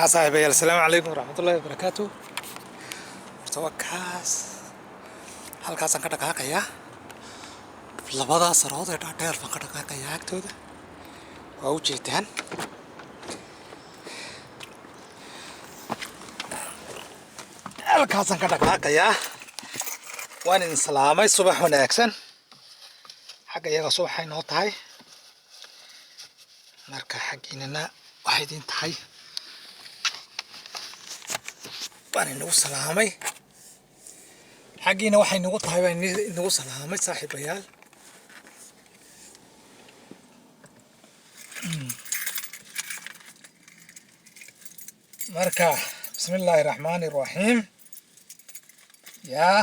صاحبي السلام عليكم ورحمة الله وبركاته. توكاس halkaasaan ka dhaqaaqayaa labada sarood ee dhaadheer baan ka dhaqaaqayaa agtooda waa u jeedaan halkaasaan ka dhaqaaqayaa waan idin salaamay subax wanaagsan xagga iyaga subaxay noo tahay marka xaggiinana waxay idin tahay waan inagu salaamay xaggiina waxay nagu tahay baan inagu salaamay saaxiibayaal marka bismillaahi raxmaani raxiim yaa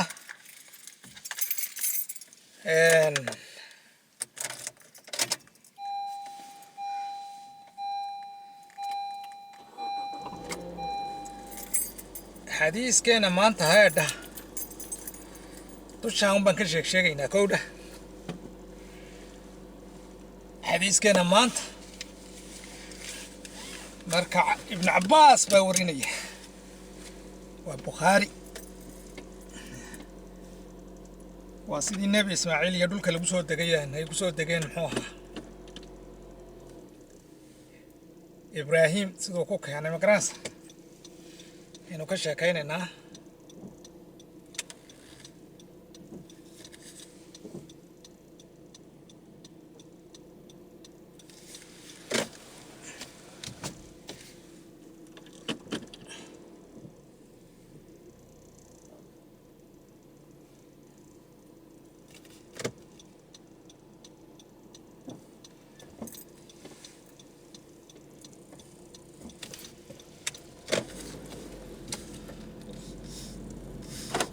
xadiiskeena maanta heedha dushaan baan ka sheegaynaa kowdha xadiiskeena maanta marka ibn cabbaas baa warinaya waa bukhaari waa sidii nebi ismaaciil iyo dhulka lagu soo degayaan ay ku soo degeen muxuu ahaa ibraahim siduu ku keenay magaranaysa aynu ka sheekaynaynaa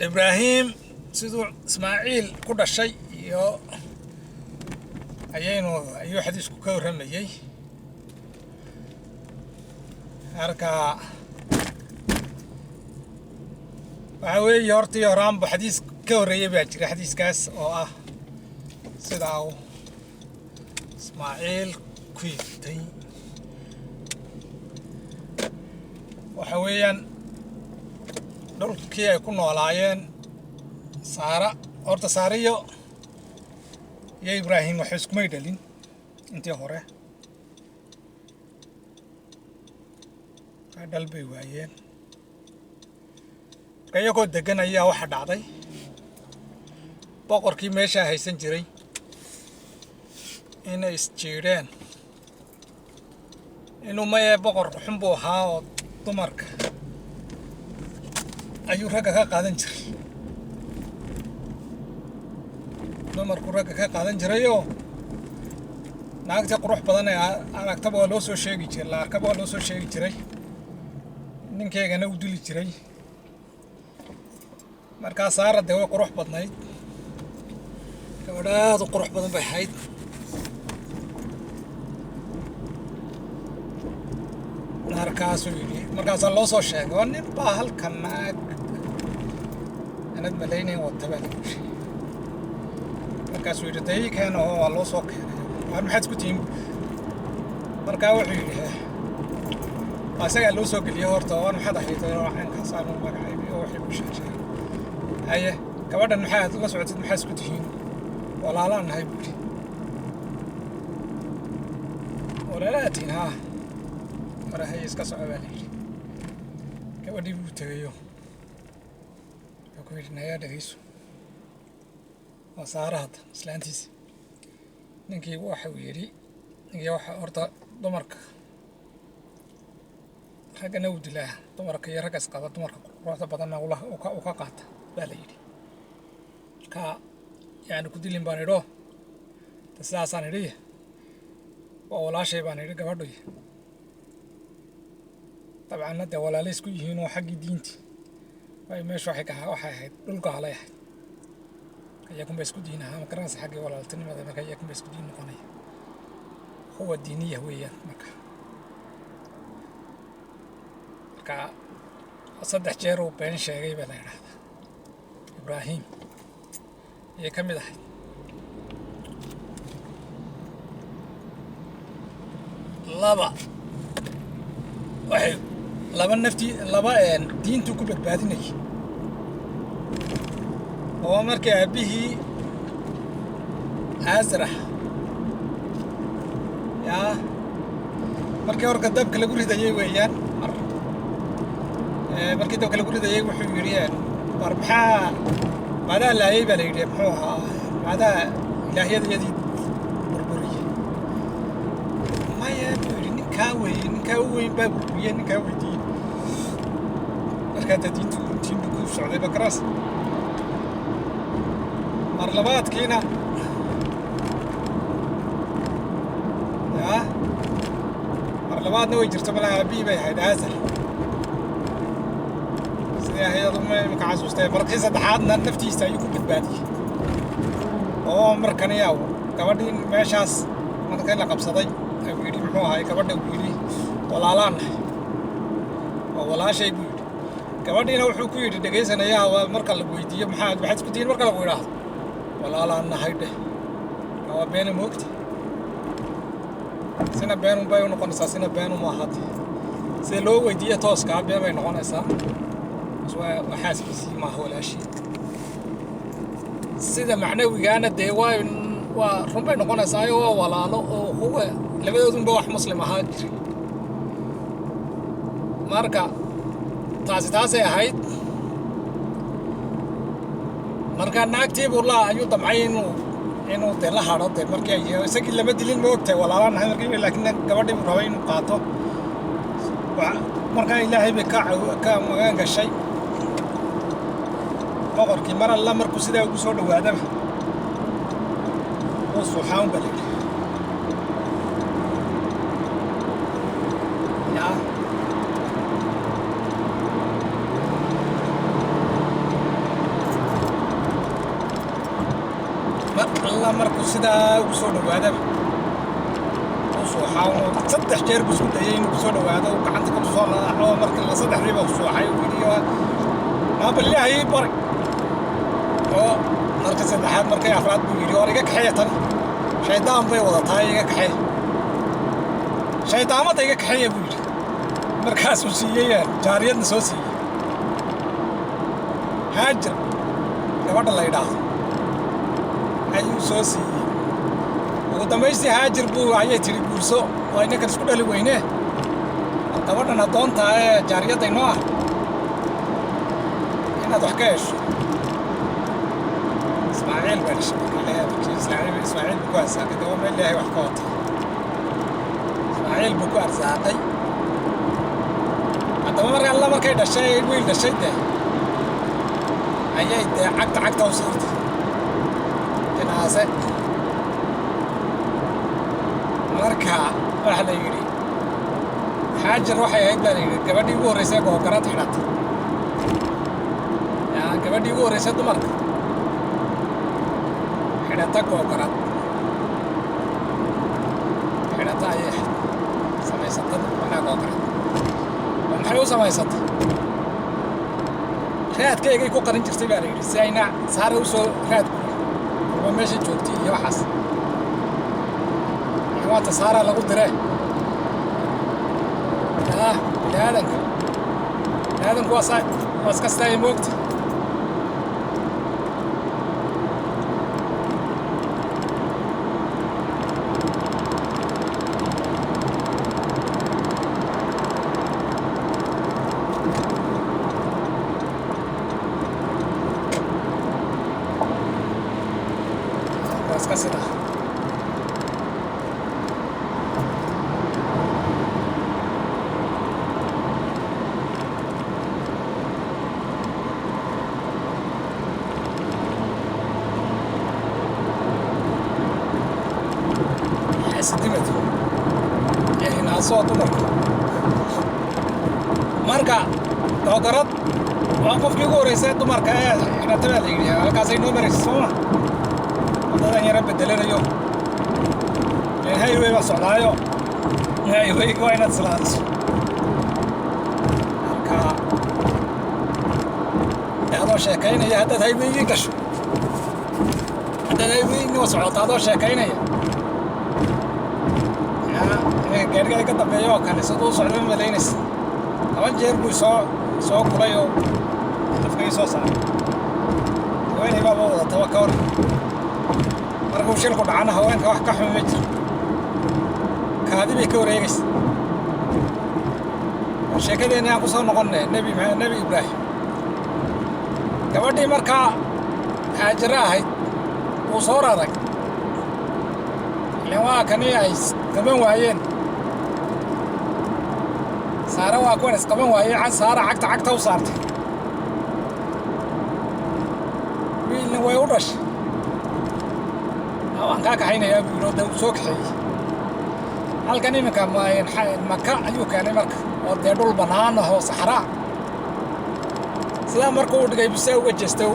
ibraahim siduu ismaaciil ku dhashay iyo ayuu xadiisku ka warramayay marka waxa weeye hortii horaanba xadiis ka horreeyay baa jira xadiiskaas oo ah sidaa uu ismaaciil ku yigtay waxa weeyaan dhulkii ay ku noolaayeen horta saariyo iyo ibraahim waxay iskumay dhalin intii hore dhal bay waayeen marka iyagoo degan ayaa waxa dhacday boqorkii meeshaa haysan jiray inay isjiidheen inuu mayee boqor xun buu ahaa oo dumarka ayuu ragga ka qaadan jiray dumarku ragga ka qaadan jirayoo naagtii qurux badan ee aragtaba waa loo soo sheegi jiray la arkaba waa loo soo sheegi jiray ninkeygana u dili jiray markaa saara dee way qurux badnayd gabadh aad u qurux badan bay ahayd markaasuu yidhi markaasaa loo soo sheegay oo nin baa halkan naag anad malaynayn wata baa lagu sheegay markaasuu yidhi dee ii keena oo waa loo soo keenay waar maxaad isku tihiin markaa wuxuu yidhi waa isagaa loo soo geliyey horta waan maxaad ahayd caynkaasaan u magacaybay oo waxay ku sheegsheegay haye gabadhan maxaad la socotid maxaad isku tihiin walaalaan nahay buu yidhi walaalaatiin haa marahay iska soco baa layidhi gabadhii buu tegayo wuxuu ku yidhi nayaa dhegayso waa saara hadda islaantiisa ninkii waxau yidhi ninkii waxa horta dumarka raggana uu dilaa dumarka iyo raggas qaba dumarka quruxda badanna u ka qaata baa la yidhi marka yaani ku dilin baan idho sidaasaan idhi waa walaashay baan idhi gabadhoy طبعا ده ولا ليس كل هنا حق دينتي واي مش واحد واحد دولك عليه يكون بس كدينا ما كرنس حق ولا التني ما ده يكون بس كدين قني هو الدينية هوية مكا كا أصدق جيرو بين شيء بلا هذا إبراهيم يكمل ده laba waxay laba nafti laba diintu ku badbaadinay oo markii aabihii Azrah yaa markii horka dabka lagu ridayay weeyaan markii dabka lagu ridayay wuxuu yiri barbaxa maada laayay baa yiri muxuu ahaa maada ilaahiyadii burburiyay maya ninka weyn baa burburiyay ninka weydii marka diintu ku socday bakras mar labaadkiina mar labaadna way jirto malaha aabihii bay ahayd Azar sidii hay'adu ma xasuustay markii saddexaadna naftiisa ayuu ku badbaadiyay oo markan yaa gabadhii meeshaas markii la qabsaday ayuu yiri muxuu ahaa gabadha uu yiri walaalaan oo walaashay buu yiri gabadhiina wuxuu ku yiri dhageysanayaa marka la weydiiyo maxaad isku diin marka la weydiiyo walaalaan nahay dheh waa been moogti sina been bay noqonaysaa sina been ma ahad si loo weydiiyo tooska been bay noqonaysaa waxaaskiisii ma hawlaashi sida macnawigaana dee waa run bay noqonaysaa oo walaalo oo huwa labadoodunba wax muslim ahaa jiray marka taasay ahayd marka naagtii buu ayuu damcay inuu dee la hadho dee markii ay isagii lama dilin ma ogtahay walaalaan ahay markii laakiin gabadhii buu rabay inuu qaato marka ilaahay bay ka magan gashay boqorkii mar alla markuu sidaa ugu soo dhawaadaba oo suuxaan baa leeyahay الله مركو سدا وسو دواده وسو حاول صدح جير بسكو دايين وسو دواده وقعنت كل سو لا مركو لا صدح ريبه وسو حي فيديو ما بالله هي بري او مركو صدحات مركو افراد فيديو وريك خيتن شيطان بي ودتا يغا خي شيطان ما ديغا خي بيد مركاس وسييه جاريد سو سي هاجر gabadha la yiraahdo ayuu soo siiyay ugu dambeystii haajir buu ayay tiri guurso oo inaka isku dhali weyne gabadhan adoonta ee jaariyada inoo ah inaad wax ka hesho Ismaaciil baa Ismaaciil buu ku arsaaqay gabadha meel ilaahay wax ka wata Ismaaciil buu ku arsaaqay haddaba marka alla markay dhashay wiil dhashay dee ayay dee cagta u saartay جنازة مركا واحد يجري حاجة روح يا ابن يجري كبدي يقول رئيسك وقرات حنات يا كبدي يقول رئيسك دمرك حناتك وقرات حناتا يح سماي ستة وانا وقرات ومحيو سماي ستة رات كي يجي كوكرين جرتي باري ساينا صار وسو رات وماشي جوجتي يا حس حيوانات سارة لغو دري لهذا واساي واسكستاي موقت واسكستا حسدمت يعني ناسو marka doqorad waa qofkii ugu horeysay dumarka ee xiratada la yiri halkaas ay noo mareysay Soomaa wadada yara bedelanayo highway waa socdaayo highway waa inaad salaadiso marka adoo sheekaynaya haddaad highway gasho haddaad highway waa socotaa adoo sheekaynaya gaariga ka dambeeyo oo kale sidoo socdo malaynaysa طبعا جيربو سو كلايو afka soo saaray haweeney baa wada tawakkar markuu shilku dhacana haweenka wax ka xun ma jiro kaadi bay ka wareegaysaa sheekadeena aan ku soo noqonnay nabi ibraahim gabadhii markaa haajira ahayd uu soo raray ilaan waa kani ay qaban waayeen saara waa kuwan isqaban waayeen saara cagta u saartay wiilna way u dhashay waan kaa kaxaynayaa buu yidhi oo soo kaxeeyey halkan iminka maka ayuu keenay marka oo dee dhul bannaan ah oo saxraa sidaa markuu u dhigay bisa uga jeestay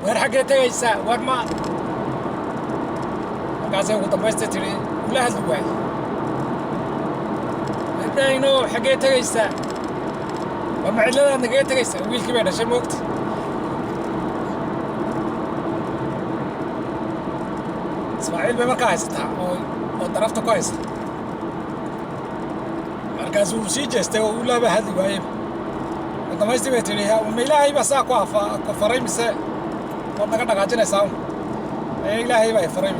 weer xaggee tegaysaa war ma markaasay ugu dambaysta tidhi ula hadli waaye ibraahino xaggee tegaysaa war ma cidladaad nagee tegaysaa wiilkii bay dhashay moogta ismaaciil bay markaa haysataa oo darafta ku haysa markaas uu sii jeestay oo ulaaba hadli waaye damaystii bay tidhi ma ilaahay baa saa ku faray mise waad naga dhaqaajinaysaa ilaahay baa faray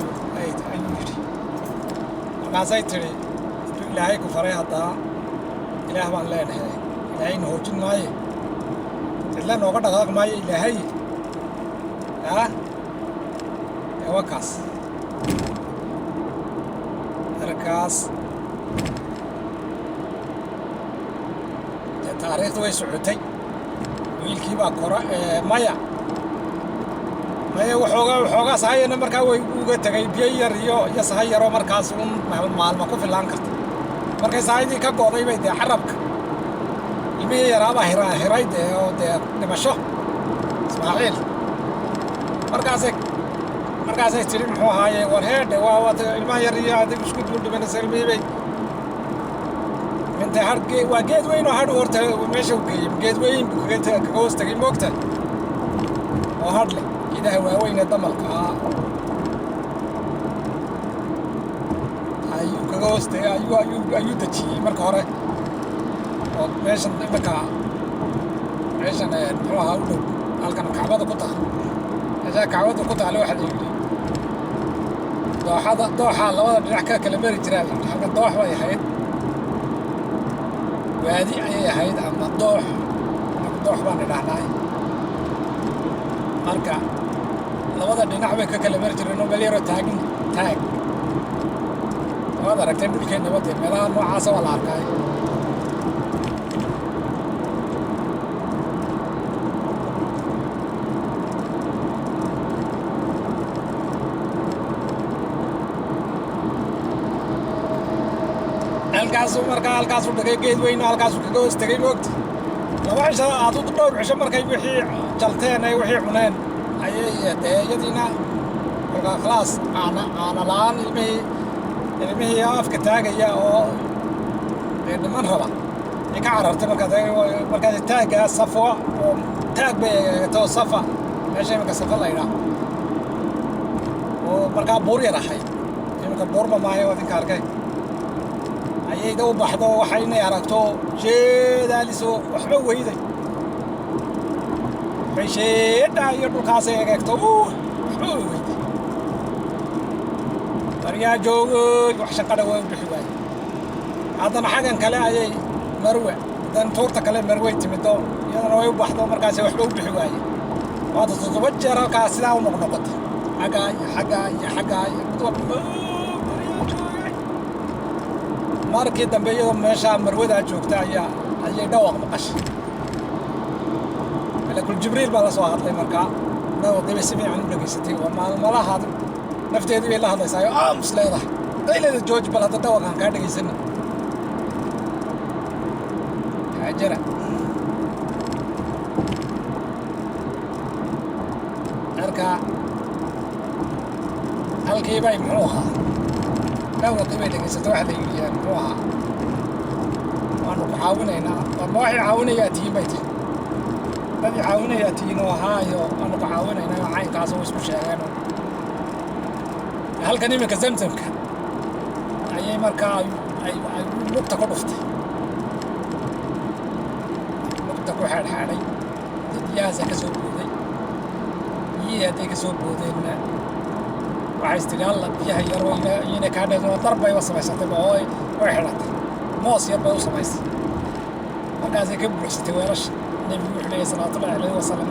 ayuu yidhi markaasay tidhi intuu ilaahay ku faray haddaa ilaah baan leenahay ilaahayna hoojin maaye cidla nooga dhaqaaq maayo ilaahay wakaas markaas taariikhdu way socotay wiilkii baa kora maya waxoogaa sahayana markaa way uga tegay biyo yar iyo sahay yaroo markaas un maalma ku filaan karta markay sahaydii ka go'day bay dee carabka ilmihii yaraabaa hiray dee oo dee dhimasho ismaaciil markaasay tidhi muxuu ahaaye war heedhe waa ilmaha yar iyo adig isku duldhibanaysa ilmihii bay inta waa geed weyn oo hadhu horta meesha u geeyey geed weyn buu kaga hoos tegay moogta oo hadh leh geedaha waaweyn ee damalka ayuu kaga hoos tegay ayuu dejiyey marka hore oo meeshan iminka meeshan muxuu ahaa u dhow halkan kacbada ku taal meeshaa kacbada ku taale waxaa la yidhi dooxaa labada dhinac ka kala mari jiraa la yidhi halkan doox bay ahayd waadi ayay ahayd ama doox baan idhahnaa marka labada dhinac bay ka kala mari jireen oo meel yaroo taag waad aragteen dhulkeennaba dee meelaha noocaasa waa la arkaay halkaasuu dhigay geed weyn halkaasuu kaga hoos tegay moogta laba cisho dhowr cisho markay wixii jalteen ay wixii cuneen ayay dee iyadiina kolkaa khalaas aana la'aan ilmihii afka taagaya oo dee dhiman raba ay ka carartay markaas taaggaa safwa oo taag bay eegatay oo safa meesha iminka safa la ydhaa oo markaa buur yar ahayd iminka buurba maayo adinka arkay ayayda u baxdo waxa inay aragto jeedaaliso waxba weyday bay sheedha iyo dhulkaasay eegto waxba weyday baryaa joogay wax shaqadha waa u bixi waaye haddana xaggan kale ayay marwe dan tuurta kale marwey timido iyadana way u baxdo markaasay waxba u bixi waaye waada 7 jeer halkaas sidaa u noqnoqota xaggaa markii dambe iyadoo meeshaa marwadaa joogta ayay dhawaaq maqashay malakul jibriil baa la soo hadlay markaa dhawaqii bay si fiican u dhegaysatay waa maalmalaha nafteedii bay la hadlaysaayo aamus leedahay daylada jooji bal hadda dhawaqaan kaa dhegaysana haajara marka halkii bay muxuu ahaa dhawaqii bay dhegaysatay waxa la yidhi muxuu ahaa waanu ku caawinaynaa warma waxay caawinayaa tihiin bay tiri dadii caawinayaa tihiin oo ahaayo waanu ku caawinaynaa caynkaas oo isku sheegeen halkan iminka zamzamka ayay markaa ay lugta ku dhuftay waxaa xaaday dadyahaas ka soo booday biyihii hadday ka soo boodeenna waxay istiri alla biyaha yar inay kaa dheedno darbay u samaysatay oo way xidhatay moos yar bay u samaysay markaasay ka buuxsatay weelasha nebigu wuxuu leeyahay salawaatullahi calayhi wasalam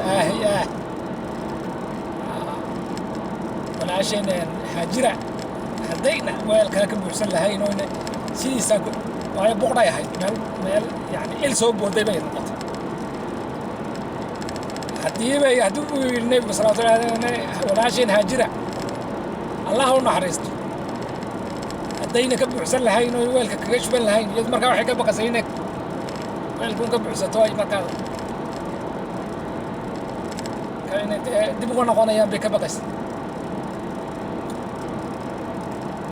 walaasheen haajira haddayna weel kale ka buuxsan lahayn oo sidiisa waayo boqday ahayd meel yani il soo booday bay noqotay haddii uu yidhi nebigu salawaatullahi calayhi walaasheen haajira allah u naxariisto haddayna ka buuxsan lahayn oo weelka kaga shuban lahayn iyadu markaa waxay ka baqasay inay weelkuun ka buuxsato ay markaa inay dib uga noqonayaan bay ka baqaysay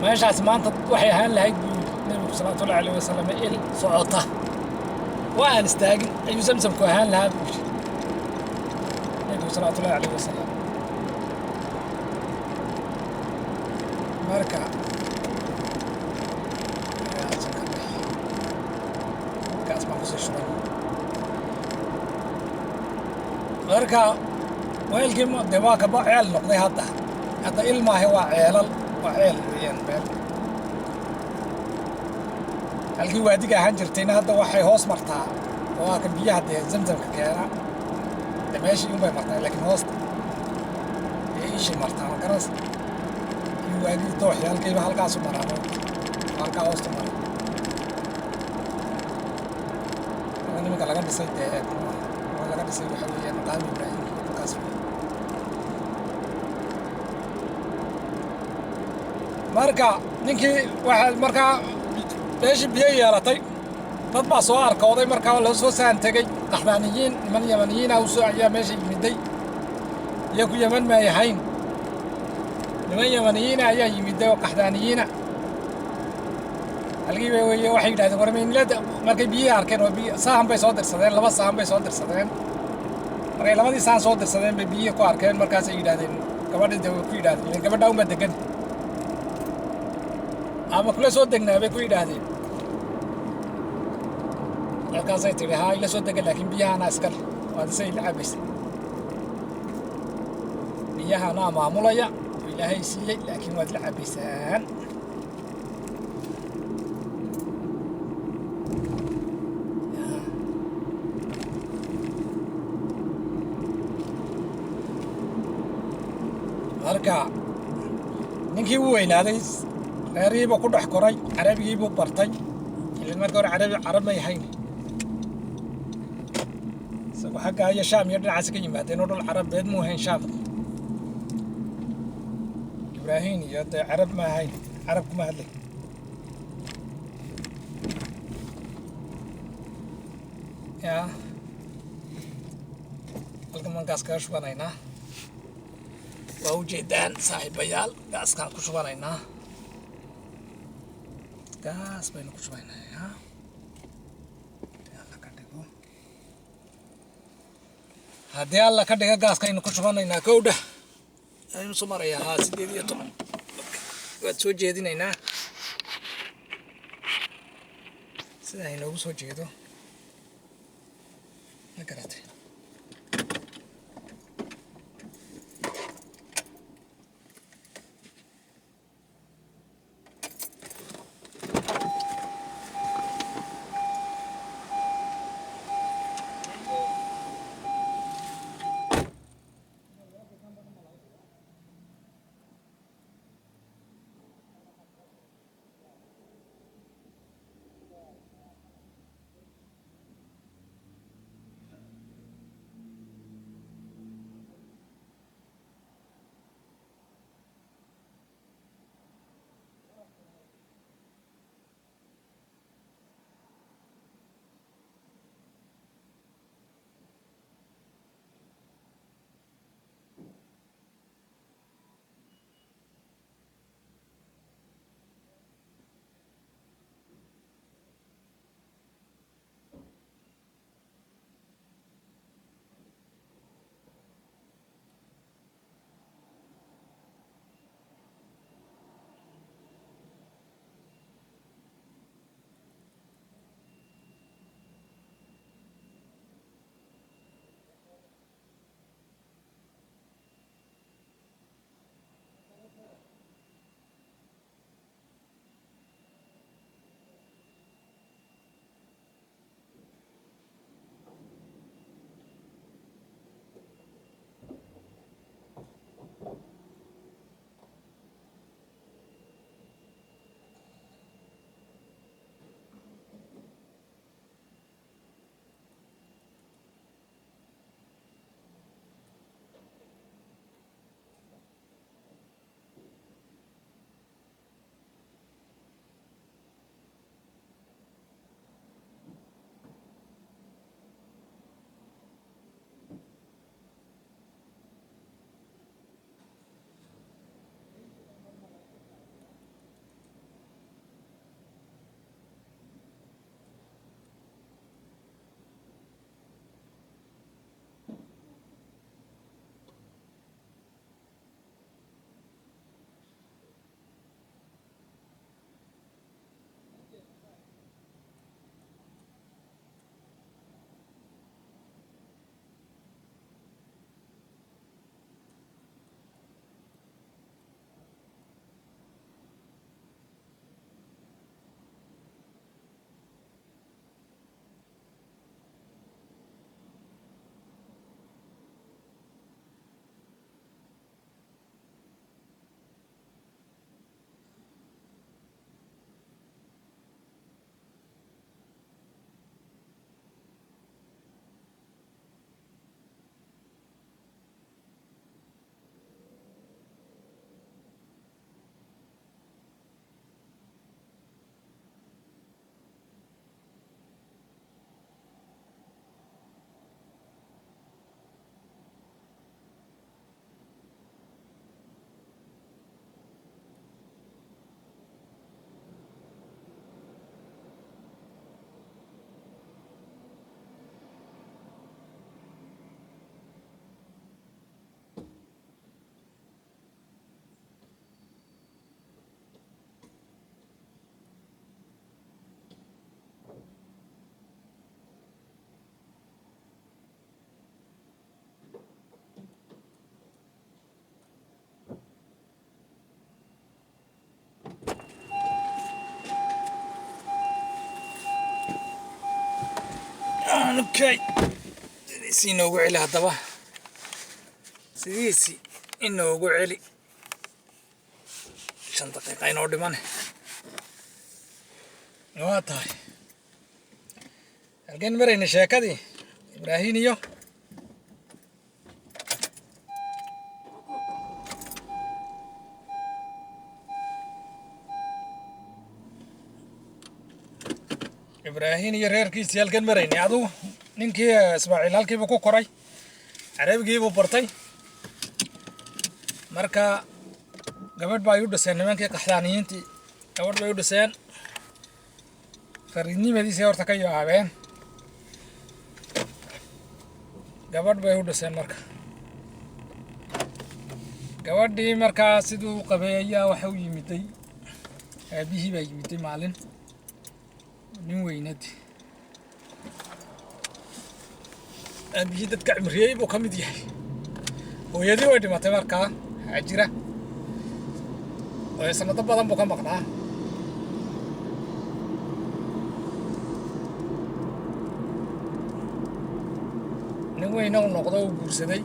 meeshaas maanta waxay ahaan lahayd buu nebigu salawaatullahi calayhi wasalam il socota waa aan istaagin ayuu samsamku ahaan lahaa buu yidhi nebigu salawaatullahi calayhi wasalam marka kaas baan kusoo shubay marka weelkii de waa kaba ceel noqday hadda ilmaahe waa ceelal waa ceel weeyaan meel halkii waadiga ahaan jirtayna hadda waxay hoos martaa waa ka biyaha dee zamzamka keena de meeshii unbay martaa laakiin hoosta ee ishii martaa ma garanaysa waagii dooxi halkayba halkaasu maraano halkaa hoosta mara nimanka laga dhisay dee laga dhisay waxa weeyaan qaami ibraahim halkaas marka ninkii waxaa markaa meeshii biyo yeelatay dad baa soo arkooday markaa loo soo saan tegey qaxdaaniyiin niman yamaniyiina ayaa meesha yimiday iyo ku yaman may ahayn niman yamaniyiina ayaa yimiday oo qaxdaaniyiina halkii bay weeye waxay yidhahdeen warmaynilada markay biyihii arkeen oo sahan bay soo dirsadeen 2 sahan bay soo dirsadeen markay 2dii sahan soo dirsadeen bay biyihii ku arkeen markaasay yidhahdeen gabadhii dee ku yidhahdeen gabadha uma degan ama kula soo degnaa bay ku yidhaahdeen halkaasay tidhi haa ila soo degan laakiin biyahaana iskal waad isay la cabaysay biyahaanaa maamulaya oo ilaahay siiyey laakiin waad la cabaysaan marka ninkii u weynaaday reerihiibuu ku dhex koray carabigiibuu bartay ilan marka hore carab may ahayn isagoo xaggaa iyo shaam iyo dhinacaasi ka yimaadeen oo dhul carabeed muu ahayn shaam ibraahiim iyo dee carab ma ahayn carab kuma hadlay ya halkan maan gaas kaga shubanaynaa waa ujeedaan saaxiibayaal gaaskaan ku shubanaynaa gaas baynu ku shubaynaa haddii alla ka dhiga gaaskaynu ku shubanaynaa kowdha aynu soo marayaa haa 8 waad soo jeedinaynaa sida inoogu soo jeedo ma garatay Okay. Si noogu celi haddaba. Sidiisi inoogu celi. 5 daqiiqo inoo dhiman. Waa tahay. Halkan marayna sheekadii Ibraahin iyo reerkiisii halkan maraynay adigu ninkii Ismaaciil halkiiba ku koray Carabigiiba bartay marka gabadh baa u dhaseen nimankii qaxdaaniyiintii gabadh bay u dhaseen fariidnimadiisii horta ka yaabeen gabadh bay u dhaseen marka gabadhii markaa siduu qabay ayaa waxa u yimiday aabihii baa yimiday maalin nin weynad aabihii dadka cimriyey buu ka mid yahay hooyadii way dhimatay markaa Hajira oo sanado badan buu ka maqnaa nin weyna uu noqdo uu guursaday